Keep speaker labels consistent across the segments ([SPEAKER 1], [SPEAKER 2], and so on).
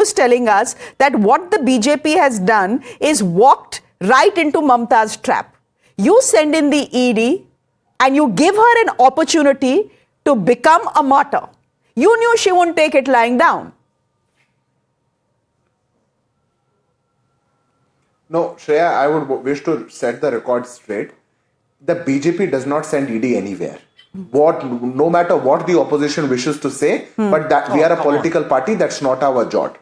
[SPEAKER 1] was telling us that what the BJP has done is walked right into Mamta's trap. You send in the ED and you give her an opportunity to become a martyr. You knew she wouldn't take it lying down.
[SPEAKER 2] No, Shreya, I would wish to set the record straight. The BJP does not send ED anywhere. No matter what the opposition wishes to say, but that we are a political party, that's not our job.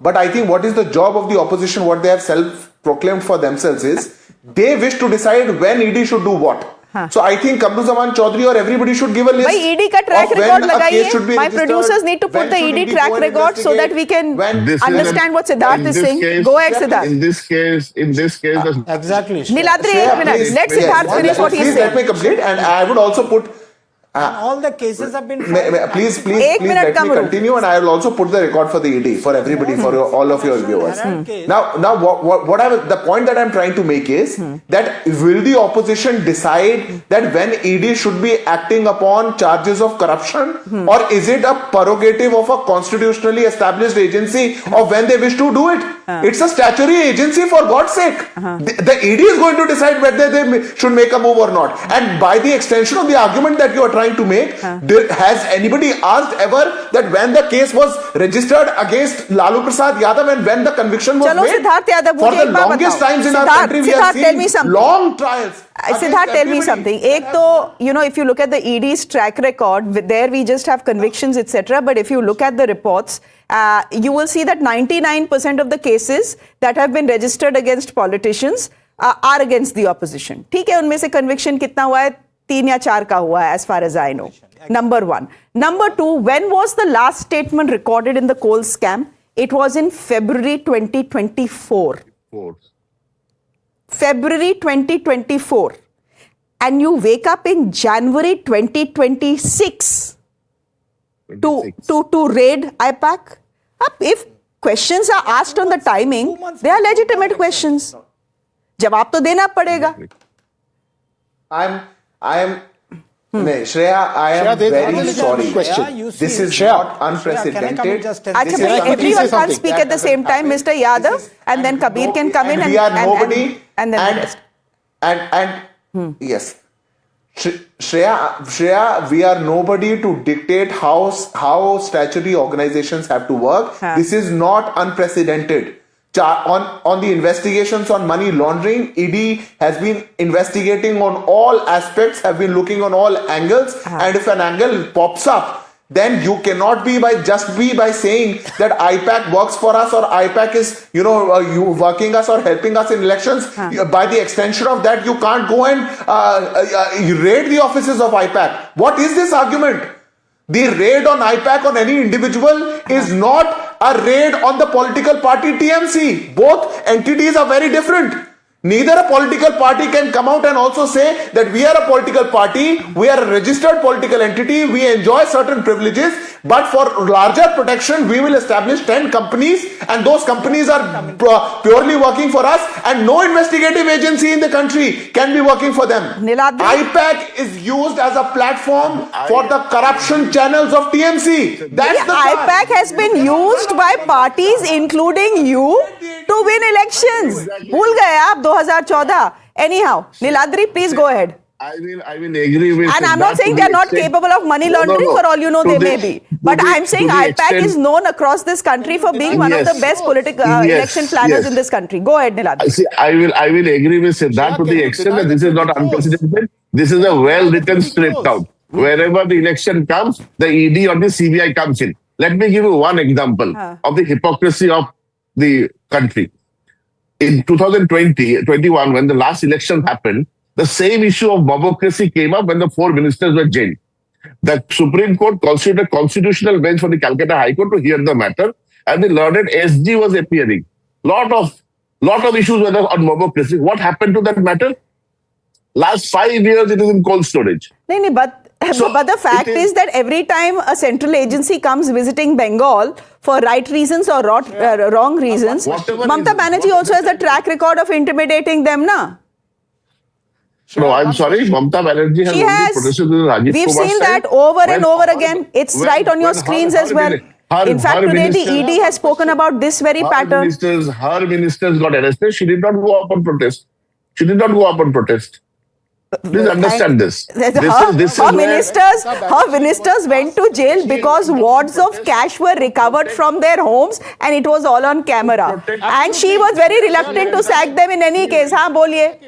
[SPEAKER 2] But I think what is the job of the opposition, what they have self-proclaimed for themselves is, they wish to decide when ED should do what. So I think Kamruzaman Chaudhary or everybody should give a list.
[SPEAKER 1] Bhai, ED ka track record lagaiye. My producers need to put the ED track record so that we can understand what Siddharth is saying. Go ahead, Siddharth.
[SPEAKER 3] In this case,
[SPEAKER 4] exactly.
[SPEAKER 1] Niladri, एक minute. Let Siddharth finish what he's saying.
[SPEAKER 2] Let me complete, and I would also put.
[SPEAKER 4] All the cases have been.
[SPEAKER 2] Please let me continue, and I will also put the record for the ED for everybody, for all of your viewers. Now, the point that I'm trying to make is that will the opposition decide that when ED should be acting upon charges of corruption, or is it a prerogative of a constitutionally established agency of when they wish to do it? It's a statutory agency, for God's sake. The ED is going to decide whether they should make a move or not. And by the extension of the argument that you are trying to make, has anybody asked ever that when the case was registered against Lalu Prasad Yadav and when the conviction was made? For the longest times in our country, we have seen long trials.
[SPEAKER 1] Siddharth, tell me something. If you look at the ED's track record, there we just have convictions, etc. But if you look at the reports, you will see that 99% of the cases that have been registered against politicians are against the opposition. ठीक है, उनमें से conviction कितना हुआ है? 3 या 4 का हुआ है, as far as I know. Number 1. Number 2, when was the last statement recorded in the coal scam? It was in February 2024. February 2024. And you wake up in January 2026 to raid IPAC? If questions are asked on the timing, they are legitimate questions. जवाब तो देना पड़ेगा.
[SPEAKER 2] Shreya, I am very sorry. This is not unprecedented.
[SPEAKER 1] Everyone can't speak at the same time, Mr. Yadav, and then Kabir can come in and then the rest.
[SPEAKER 2] Yes. Shreya, we are nobody to dictate how statutory organizations have to work. This is not unprecedented. On the investigations on money laundering, ED has been investigating on all aspects, have been looking on all angles, and if an angle pops up, then you cannot be by saying that IPAC works for us or IPAC is you working us or helping us in elections. By the extension of that, you can't go and raid the offices of IPAC. What is this argument? The raid on IPAC on any individual is not a raid on the political party TMC. Both entities are very different. Neither a political party can come out and also say that we are a political party, we are a registered political entity, we enjoy certain privileges, but for larger protection, we will establish 10 companies and those companies are purely working for us and no investigative agency in the country can be working for them. IPAC is used as a platform for the corruption channels of TMC. That's the
[SPEAKER 1] IPAC has been used by parties including you to win elections. भूल गए आप 2014. Anyhow, Niladri, please go ahead.
[SPEAKER 3] I will agree with.
[SPEAKER 1] And I'm not saying they are not capable of money laundering. For all you know, they may be. But I'm saying IPAC is known across this country for being one of the best political election planners in this country. Go ahead, Niladri.
[SPEAKER 3] See, I will agree with Siddharth to the extent that this is not unprecedented. This is a well-written script out. Wherever the election comes, the ED or the CBI comes in. Let me give you one example of the hypocrisy of the country. In 2021, when the last election happened, the same issue of mobocracy came up when the 4 ministers were jailed. The Supreme Court constituted a constitutional bench for the Calcutta High Court to hear the matter, and the learned SG was appearing. Lot of issues were there on mobocracy. What happened to that matter? Last 5 years, it is in cold storage.
[SPEAKER 1] But the fact is that every time a central agency comes visiting Bengal for right reasons or wrong reasons, Mamata Banerjee also has a track record of intimidating them, na?
[SPEAKER 3] No, I'm sorry, Mamata Banerjee has
[SPEAKER 1] She has. We've seen that over and over again. It's right on your screens as well. In fact,
[SPEAKER 3] her
[SPEAKER 1] today the
[SPEAKER 3] minister-
[SPEAKER 1] ED has spoken about this very pattern.
[SPEAKER 3] Her ministers got arrested. She did not go up on protest. She did not go up on protest. Please understand this.
[SPEAKER 1] Her ministers went to jail because wads of cash were recovered from their homes and it was all on camera. And she was very reluctant to sack them in any case. हाँ बोलिए.